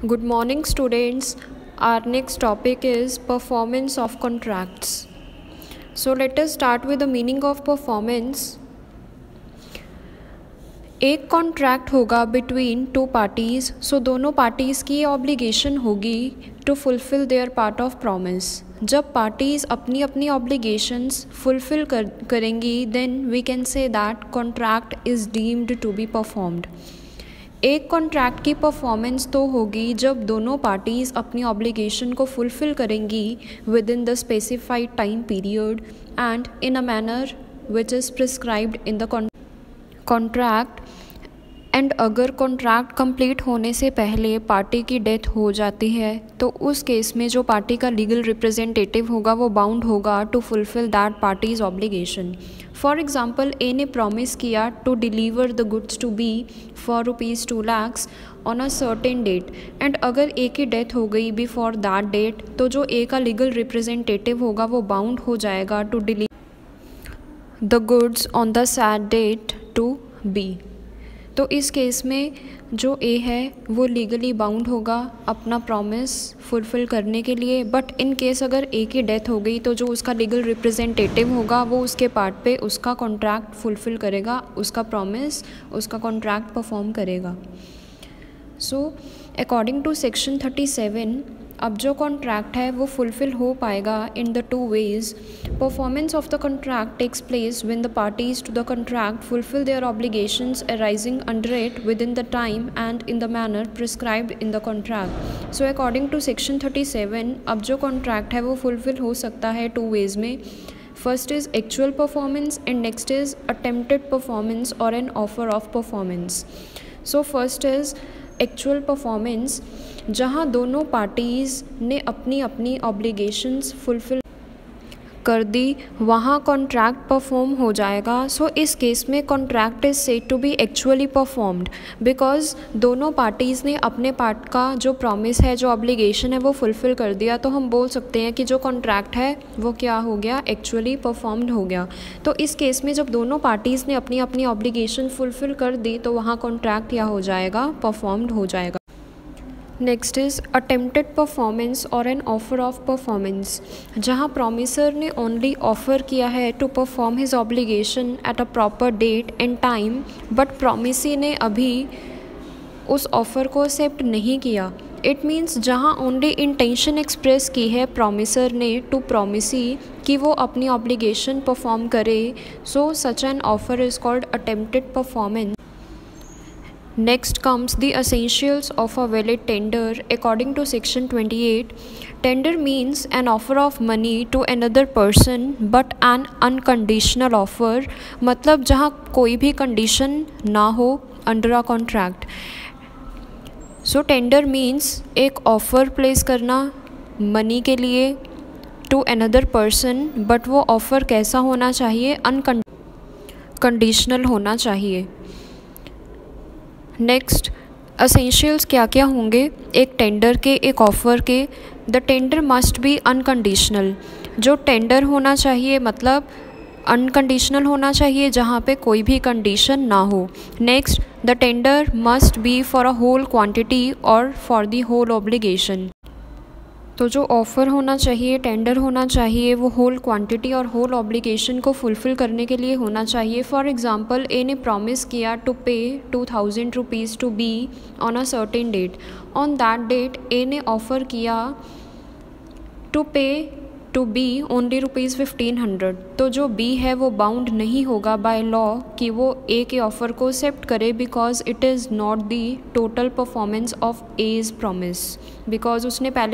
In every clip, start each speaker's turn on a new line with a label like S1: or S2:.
S1: Good morning, students. Our next topic is performance of contracts. So, let us start with the meaning of performance. एक contract होगा between two parties, so दोनों parties की obligation होगी to fulfil their part of promise. जब parties अपनी अपनी obligations fulfil करेंगी then we can say that contract is deemed to be performed. एक कॉन्ट्रैक्ट की परफॉर्मेंस तो होगी जब दोनों पार्टीज़ अपनी ऑब्लिगेशन को फुलफ़िल करेंगी with in the specified time period and in a manner which is prescribed in the contract. And अगर कॉन्ट्रैक्ट कंप्लीट होने से पहले पार्टी की डेथ हो जाती है तो उस केस में जो पार्टी का लीगल रिप्रेजेंटेटिव होगा वो बाउंड होगा to fulfil that party's obligation. For example, A ने प्रॉमिस किया to deliver the goods to be for ₹2 lakhs on a certain date, and अगर ए की डेथ हो गई बिफोर दैट डेट तो जो ए का लीगल रिप्रेजेंटेटिव होगा वो बाउंड हो जाएगा to deliver the goods on the said date to be. तो इस केस में जो ए है वो लीगली बाउंड होगा अपना प्रॉमिस फुलफ़िल करने के लिए. बट इन केस अगर ए की डेथ हो गई तो जो उसका लीगल रिप्रेजेंटेटिव होगा वो उसके पार्ट पे उसका कॉन्ट्रैक्ट फुलफ़िल करेगा, उसका प्रॉमिस, उसका कॉन्ट्रैक्ट परफॉर्म करेगा. सो अकॉर्डिंग टू सेक्शन 37 अब जो कॉन्ट्रैक्ट है वो फुलफ़िल हो पाएगा in the two ways. Performance of the contract takes place when the parties to the contract fulfil their obligations arising under it within the time and in the manner prescribed in the contract. So according to section 37 अब जो contract है वो fulfil हो सकता है two ways में. First is actual performance and next is attempted performance और an offer of performance. So first is actual performance, जहाँ दोनों पार्टीज़ ने अपनी अपनी ऑब्लिगेशंस फुलफ़िल कर दी वहाँ कॉन्ट्रैक्ट परफॉर्म हो जाएगा. सो इस केस में contract is said to be actually performed because दोनों पार्टीज़ ने अपने पार्ट का जो प्रॉमिस है, जो ऑब्लिगेशन है वो फुलफ़िल कर दिया. तो हम बोल सकते हैं कि जो कॉन्ट्रैक्ट है वो क्या हो गया, एक्चुअली परफॉर्म्ड हो गया. तो इस केस में जब दोनों पार्टीज़ ने अपनी अपनी ऑब्लिगेशन फुलफ़िल कर दी तो वहाँ कॉन्ट्रैक्ट क्या हो जाएगा, परफॉर्म्ड हो जाएगा. नेक्स्ट इज़ अटेम्प्टेड परफॉर्मेंस और एन ऑफर ऑफ परफॉर्मेंस, जहाँ प्रॉमिसर ने ओनली ऑफ़र किया है to perform his obligation at a proper date and time but promisee ने अभी उस ऑफ़र को एक्सेप्ट नहीं किया. इट मीन्स जहाँ ओनली इंटेंशन एक्सप्रेस की है प्रॉमिसर ने टू प्रॉमिसी कि वो अपनी ऑब्लिगेशन परफॉर्म करे, so such an offer is called attempted performance. Next comes the essentials of a valid tender. According to section 28, tender means an offer of money to another person but an unconditional offer. मतलब जहाँ कोई भी condition ना हो under a contract. So tender means एक offer place करना money के लिए to another person, but वो offer कैसा होना चाहिए, unconditional होना चाहिए. नेक्स्ट असेंशियल्स क्या क्या होंगे एक टेंडर के, एक ऑफ़र के. The tender must B unconditional, जो टेंडर होना चाहिए मतलब अनकंडीशनल होना चाहिए जहाँ पे कोई भी कंडीशन ना हो. Next, the tender must be for a whole quantity और फॉर द होल ऑब्लिगेशन. तो जो ऑफ़र होना चाहिए, टेंडर होना चाहिए, वो होल क्वांटिटी और होल ऑब्लिगेशन को फुलफ़िल करने के लिए होना चाहिए. फॉर एग्ज़ाम्पल, ए ने प्रॉमिस किया to pay ₹2,000 to be on a certain date. On that date A ने ऑफ़र किया टू पे टू बी ओनली ₹1,500. तो जो बी है वो बाउंड नहीं होगा बाय लॉ कि वो ए के ऑफ़र को एक्सेप्ट करे because it is not the total performance of as promise. Because उसने पहले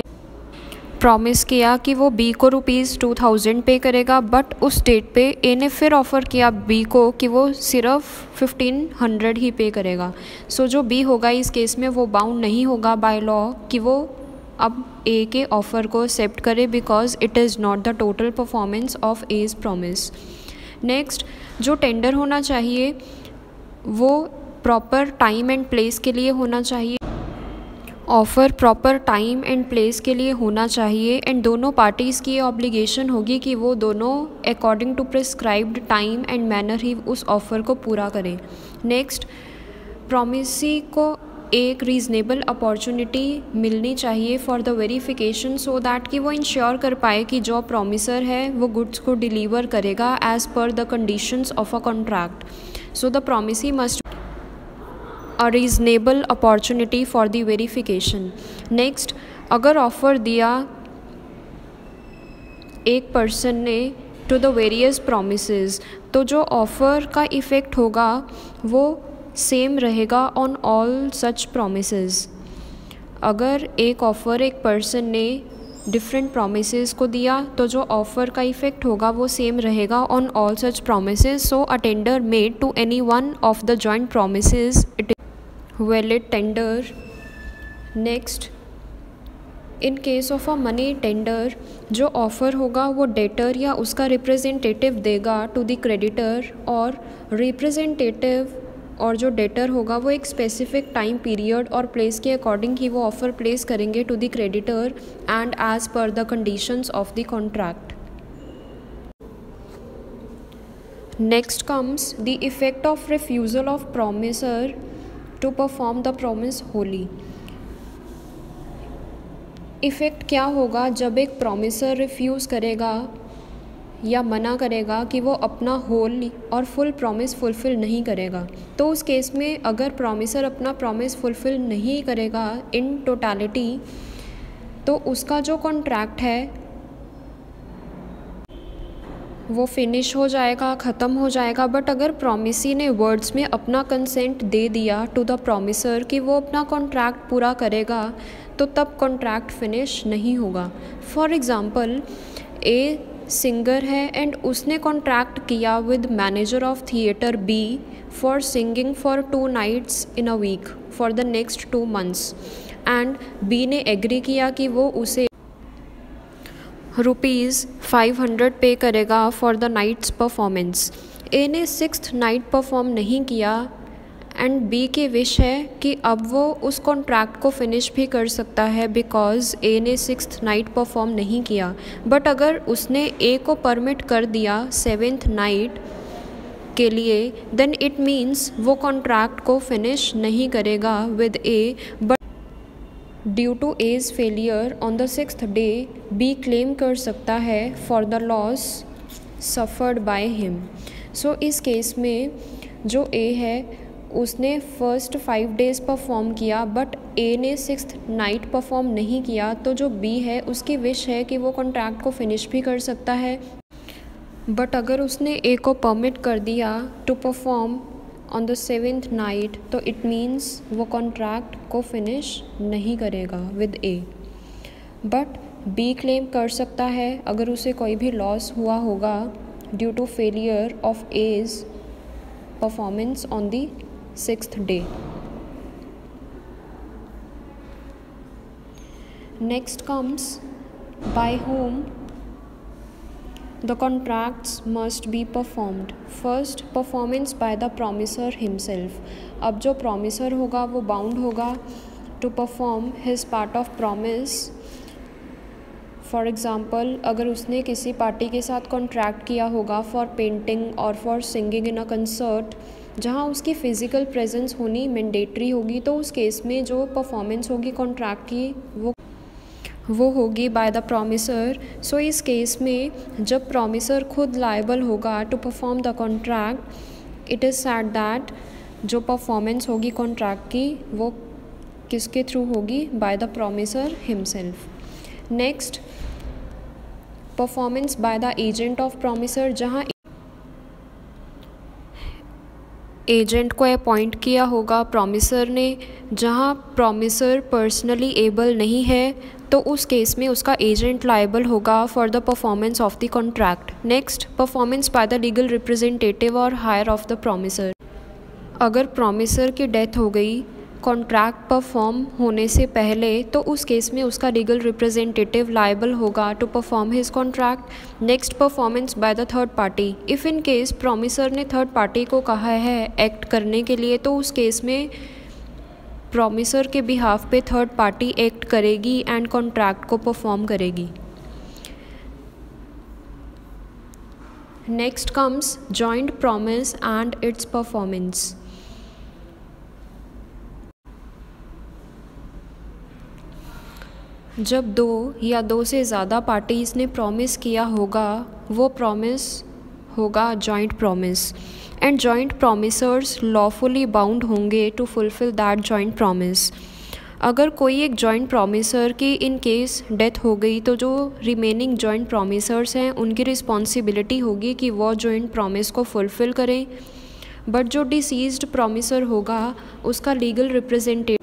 S1: प्रॉमिस किया कि वो बी को ₹2,000 पे करेगा बट उस डेट पे ए ने फिर ऑफ़र किया बी को कि वो सिर्फ 1,500 ही पे करेगा. सो जो बी होगा इस केस में वो बाउंड नहीं होगा बाय लॉ कि वो अब ए के ऑफ़र को एक्सेप्ट करे because it is not the total performance of as promise. Next, जो टेंडर होना चाहिए वो प्रॉपर टाइम एंड प्लेस के लिए होना चाहिए. Offer proper time and place के लिए होना चाहिए एंड दोनों पार्टीज़ की ऑब्लिगेशन होगी कि वो दोनों according to prescribed time and manner ही उस ऑफ़र को पूरा करें. नेक्स्ट, प्रॉमिसी को एक रीज़नेबल अपॉर्चुनिटी मिलनी चाहिए for the verification, so that कि वो इंश्योर कर पाए कि जो प्रॉमिसर है वो गुड्स को डिलीवर करेगा as per the conditions of a contract. So the promisee must a reasonable opportunity for the verification. Next, अगर ऑफ़र दिया एक पर्सन ने टू द वेरियस प्रोमिसेस, तो जो ऑफ़र का इफ़ेक्ट होगा वो सेम रहेगा ऑन ऑल सच प्रोमिसेस. अगर एक ऑफ़र एक पर्सन ने डिफरेंट प्रोमिसेस को दिया तो जो ऑफ़र का इफ़ेक्ट होगा वो सेम रहेगा on all such promises. So a tender made to any one of the joint promises it is valid tender. Next, in case of a money tender, जो offer होगा वो डेटर या उसका representative देगा to the creditor, और representative और जो debtor होगा वो एक स्पेसिफिक टाइम पीरियड और प्लेस के अकॉर्डिंग ही वो ऑफ़र प्लेस करेंगे to the creditor and as per the conditions of the contract. Next comes the effect of refusal of promisor to perform the promise wholly. Effect क्या होगा जब एक promiser refuse करेगा या मना करेगा कि वो अपना होल और फुल प्रॉमिस फुलफ़िल नहीं करेगा. तो उस केस में अगर प्रॉमिसर अपना प्रॉमिस फुलफ़िल नहीं करेगा इन टोटलिटी, तो उसका जो कॉन्ट्रैक्ट है वो फिनिश हो जाएगा, ख़त्म हो जाएगा. बट अगर प्रॉमिसी ने वर्ड्स में अपना कंसेंट दे दिया टू द प्रॉमिसर कि वो अपना कॉन्ट्रैक्ट पूरा करेगा, तो तब कॉन्ट्रैक्ट फिनिश नहीं होगा. फॉर एग्ज़ाम्पल, ए सिंगर है एंड उसने कॉन्ट्रैक्ट किया with manager of theatre B for singing for 2 nights in a week for the next 2 months, and B ने एग्री किया कि वो उसे ₹500 पे करेगा for the nights performance. A ने 6th night परफॉर्म नहीं किया एंड बी की विश है कि अब वो उस कॉन्ट्रैक्ट को फिनिश भी कर सकता है बिकॉज़ ए ने 6th night परफॉर्म नहीं किया. बट अगर उसने ए को परमिट कर दिया 7th night के लिए, देन इट मीन्स वो कॉन्ट्रैक्ट को फिनिश नहीं करेगा with A. But due to A's failure on the 6th day, B claim कर सकता है for the loss suffered by him. So इस केस में जो ए है उसने फर्स्ट 5 days परफॉर्म किया बट ए ने 6th night परफॉर्म नहीं किया, तो जो बी है उसकी विश है कि वो कॉन्ट्रैक्ट को फिनिश भी कर सकता है. बट अगर उसने ए को परमिट कर दिया to perform on the 7th night, तो इट मीन्स वो कॉन्ट्रैक्ट को फिनिश नहीं करेगा with A. But B claim कर सकता है अगर उसे कोई भी लॉस हुआ होगा due to failure of as performance on the 6th day. Next comes by whom the contracts must be performed. First, performance by the promiser himself. अब जो promiser होगा वो bound होगा to perform his part of promise. For example, अगर उसने किसी party के साथ कॉन्ट्रैक्ट किया होगा फॉर पेंटिंग और for singing in a concert जहाँ उसकी फ़िज़िकल प्रेजेंस होनी मैंडेटरी होगी, तो उस केस में जो परफॉर्मेंस होगी कॉन्ट्रैक्ट की वो होगी बाय द प्रॉमिसर. सो इस केस में जब प्रॉमिसर खुद लायबल होगा to perform the contract, it is said that जो परफॉर्मेंस होगी कॉन्ट्रैक्ट की वो किसके थ्रू होगी? By the promisor himself. Next, performance by the agent of promisor, जहाँ एजेंट को अपॉइंट किया होगा प्रॉमिसर ने. जहाँ प्रॉमिसर पर्सनली एबल नहीं है तो उस केस में उसका एजेंट लायबल होगा for the performance of the contract. Next, performance by the legal representative और हायर ऑफ द प्रॉमिसर. अगर प्रॉमिसर की डेथ हो गई कॉन्ट्रैक्ट परफॉर्म होने से पहले, तो उस केस में उसका लीगल रिप्रेजेंटेटिव लायबल होगा to perform his contract. Next, performance by the third party. If in case promisor ने थर्ड पार्टी को कहा है एक्ट करने के लिए, तो उस केस में प्रॉमिसर के बिहाफ पे थर्ड पार्टी एक्ट करेगी एंड कॉन्ट्रैक्ट को परफॉर्म करेगी. Next comes joint promise and it's performance. जब दो या दो से ज़्यादा पार्टीज़ ने प्रॉमिस किया होगा वो प्रॉमिस होगा joint promise and joint promisors lawfully bound होंगे to fulfil that joint promise. अगर कोई एक जॉइंट प्रॉमिसर की इन केस डेथ हो गई तो जो रिमेनिंग जॉइंट प्रॉमिसर्स हैं उनकी रिस्पॉन्सिबिलिटी होगी कि वो जॉइंट प्रॉमिस को फुलफ़िल करें, बट जो डिसीज्ड प्रॉमिसर होगा उसका लीगल रिप्रेजेंटेटिव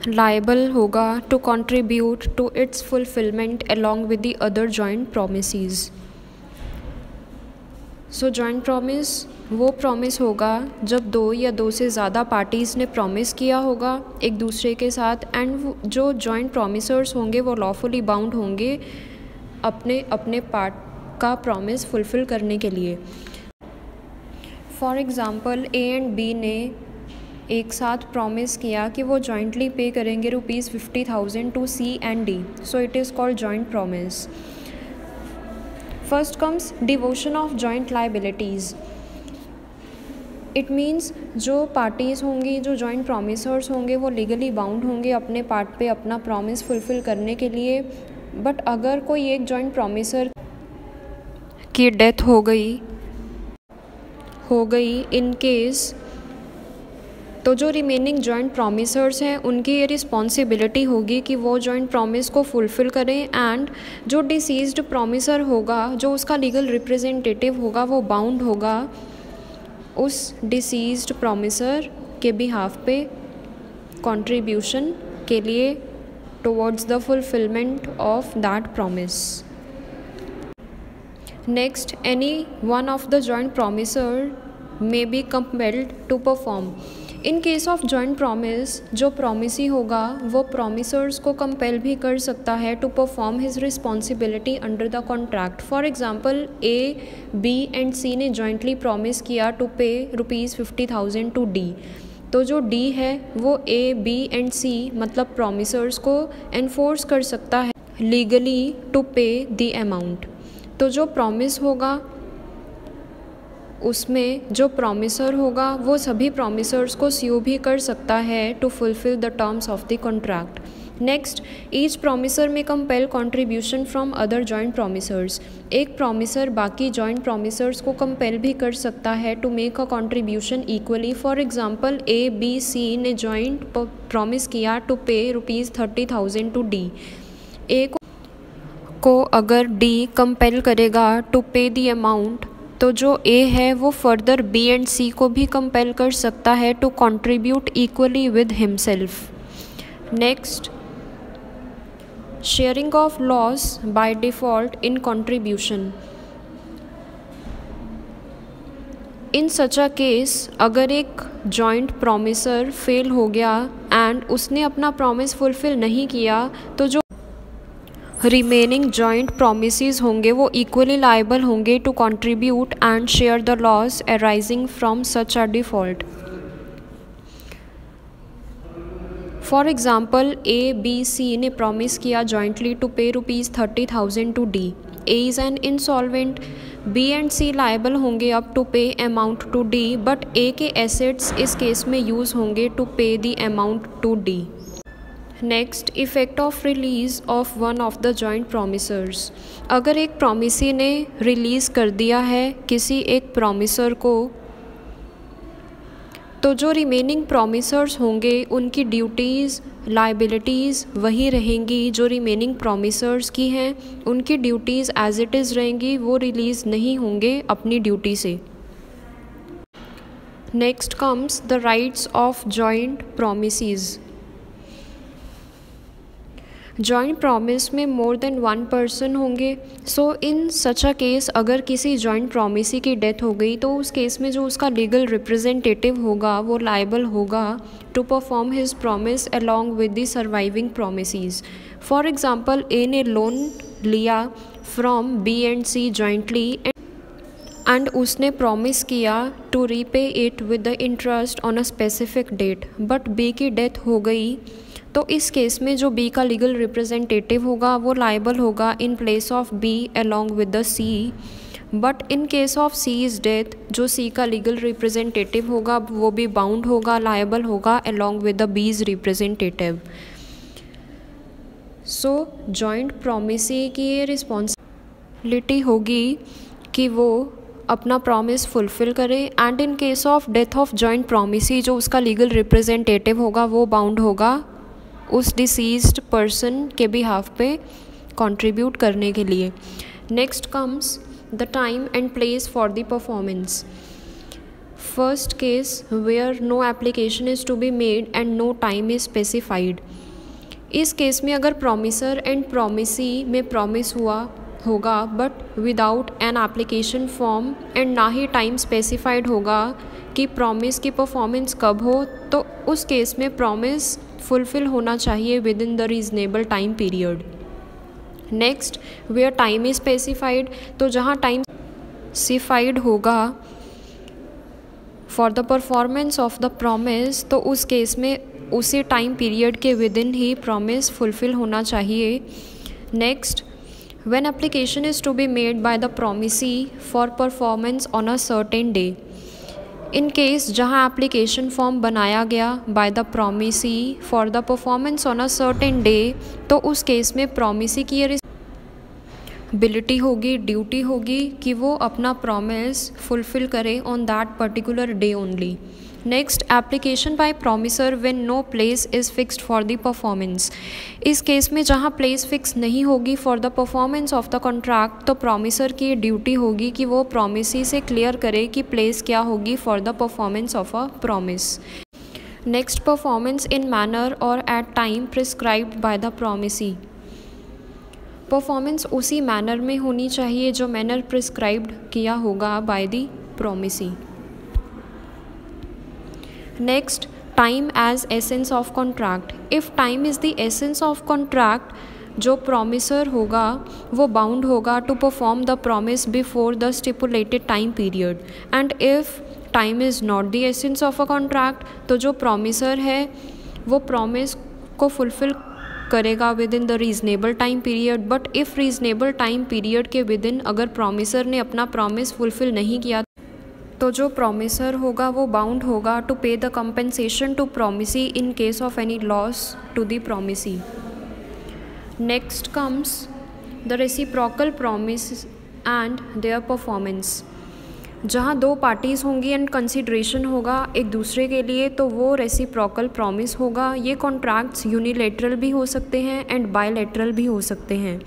S1: लायबल होगा to contribute to its fulfilment along with the other joint promises. So joint promise वो प्रॉमिस होगा जब दो या दो से ज़्यादा पार्टीज़ ने प्रॉमिस किया होगा एक दूसरे के साथ, एंड जो जॉइंट प्रॉमिसर्स होंगे वो लॉफुली बाउंड होंगे अपने अपने पार्ट का प्रॉमिस फुलफ़िल करने के लिए। For example A and B ने एक साथ प्रॉमिस किया कि वो जॉइंटली पे करेंगे ₹50,000 to C and D, so it is called joint promise. First comes devolution of joint liabilities. It means जो पार्टीज़ होंगी, जो जॉइंट प्रॉमिसर्स होंगे वो लीगली बाउंड होंगे अपने पार्ट पे अपना प्रॉमिस फुलफ़िल करने के लिए, बट अगर कोई एक जॉइंट प्रॉमिसर की डेथ हो गई इन केस, तो जो रिमेनिंग जॉइंट प्रॉमिसर्स हैं उनकी ये रिस्पॉन्सिबिलिटी होगी कि वो जॉइंट प्रॉमिस को फुलफ़िल करें, एंड जो डिसीज्ड प्रॉमिसर होगा, जो उसका लीगल रिप्रेजेंटेटिव होगा, वो बाउंड होगा उस डिसीज्ड प्रॉमिसर के बिहाफ पे कंट्रीब्यूशन के लिए towards the fulfilment of that promise. Next, any one of the joint promisor may be compelled to perform. In case of joint promise जो प्रॉमिसी होगा वो प्रॉमिसर्स को कंपेल भी कर सकता है to perform his responsibility under the contract. For example A, B and C ने jointly promise किया टू पे ₹50,000 टू डी, तो जो डी है वो ए, बी एंड सी मतलब प्रॉमिसर्स को एनफोर्स कर सकता है legally to pay the amount. तो जो प्रॉमिस होगा उसमें जो प्रॉमिसर होगा वो सभी प्रॉमिसर्स को स्यू भी कर सकता है to fulfil the terms of the contract. Next, each promisor may compel contribution from other joint promisors. एक प्रॉमिसर बाकी जॉइंट प्रॉमिसर्स को कंपेल भी कर सकता है to make a contribution equally. For example A, B, C ने जॉइंट प्रॉमिस किया to pay ₹30,000 to D. ए को अगर डी कंपेल करेगा टू पे द अमाउंट, तो जो ए है वो फर्दर बी एंड सी को भी कंपेल कर सकता है to contribute equally with himself. Next, sharing of loss by default in contribution. In such a case अगर एक जॉइंट प्रॉमिसर फेल हो गया एंड उसने अपना प्रॉमिस फुलफिल नहीं किया, तो जो रिमेनिंग जॉइंट प्रॉमिसेस होंगे वो इक्वली लायबल होंगे to contribute and share the loss arising from such a default. For example A, B, C ने प्रॉमिस किया jointly to pay ₹30,000 to D. A is an insolvent, B and C liable होंगे up to pay amount to D, but A के assets इस case में use होंगे to pay the amount to D. Next, effect of release of one of the joint प्रॉमिसर्स। अगर एक promisee ने release कर दिया है किसी एक प्रॉमिसर को, तो जो रिमेनिंग प्रॉमिसर्स होंगे उनकी ड्यूटीज़, लाइबिलिटीज़ वही रहेंगी जो रिमेनिंग प्रॉमिसर्स की हैं। उनकी ड्यूटीज़ एज इट इज़ रहेंगी, वो रिलीज़ नहीं होंगे अपनी ड्यूटी से। Next comes the rights of joint promises. Joint promise में मोर देन वन पर्सन होंगे, सो इन सच अ केस अगर किसी जॉइंट प्रॉमिसी की डेथ हो गई तो उस केस में जो उसका लीगल रिप्रेजेंटेटिव होगा वो लायबल होगा to perform his promise along with the surviving promises. For example A ने लोन लिया from B and C jointly and उसने प्रॉमिस किया to repay it with the interest on a specific date, but B की death हो गई, तो इस case में जो बी का लीगल रिप्रेजेंटेटिव होगा वो लायबल होगा in place of B along with the C, but in case of C is death जो सी का लीगल रिप्रेजेंटेटिव होगा वो भी बाउंड होगा, लायबल होगा अलॉन्ग विद द बीज रिप्रेजेंटेटिव। सो जॉइंट प्रॉमिसी की ये रिस्पॉन्सिबिलिटी होगी कि वो अपना प्रॉमिस फुलफ़िल करे, and in case of death of joint promisee जो उसका लीगल रिप्रेजेंटेटिव होगा वो बाउंड होगा उस डिसीज्ड पर्सन के बिहाफ पे कंट्रीब्यूट करने के लिए। Next comes the time and place for the performance. First case where no application is to be made and no time is specified. इस केस में अगर प्रॉमिसर एंड प्रॉमिसी में promise हुआ होगा but without an application form and ना ही time specified होगा कि promise की परफॉर्मेंस कब हो, तो उस केस में प्रॉमिस फुलफ़िल होना चाहिए within the reasonable time period. Next where time is specified, तो जहाँ टाइम स्पेसिफाइड होगा for the performance of the promise, तो उस केस में उसी टाइम पीरियड के विद इन ही प्रॉमिस फुलफ़िल होना चाहिए। Next when application is to be made by the promisee for performance on a certain day, in case जहाँ application form बनाया गया by the promisee for the performance on a certain day, तो उस case में promisee की ये responsibility होगी, duty होगी कि वो अपना प्रॉमिस फुलफ़िल करे on that particular day only. Next application by promisor when no place is fixed for the performance. इस केस में जहाँ प्लेस फिक्स नहीं होगी for the performance of the contract, तो प्रॉमिसर की ड्यूटी होगी कि वो प्रॉमिसी से क्लियर करे कि प्लेस क्या होगी for the performance of a promise. Next performance in manner और at time prescribed by the promisee. Performance उसी मैनर में होनी चाहिए जो मैनर प्रिस्क्राइब्ड किया होगा by the promisee. Next, time as essence of contract. If time is the essence of contract, जो promiser होगा वो bound होगा to perform the promise before the stipulated time period. And if time is not the essence of a contract, तो जो promiser है वो promise को fulfill करेगा within the reasonable time period. But if reasonable time period के within अगर promiser ने अपना promise fulfill नहीं किया, तो जो प्रॉमिसर होगा वो बाउंड होगा to pay the compensation to promisee in case of any loss to the promisee. Next comes the reciprocal promise and their performance. जहाँ दो पार्टीज़ होंगी एंड कंसिडरेशन होगा एक दूसरे के लिए, तो वो रेसिप्रोकल प्रॉमिस होगा। ये कॉन्ट्रैक्ट्स यूनिलेटरल भी हो सकते हैं एंड बायलैटरल भी हो सकते हैं।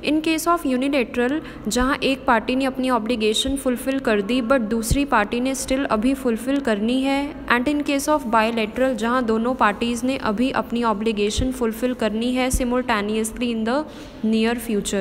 S1: इन केस ऑफ यूनिलेटरल जहाँ एक पार्टी ने अपनी ऑब्लिगेशन फुलफ़िल कर दी बट दूसरी पार्टी ने स्टिल अभी फुलफ़िल करनी है, and in case of bilateral जहाँ दोनों पार्टीज़ ने अभी अपनी ऑब्लिगेशन फुलफ़िल करनी है सिमुल्टेनियसली इन द नियर फ्यूचर।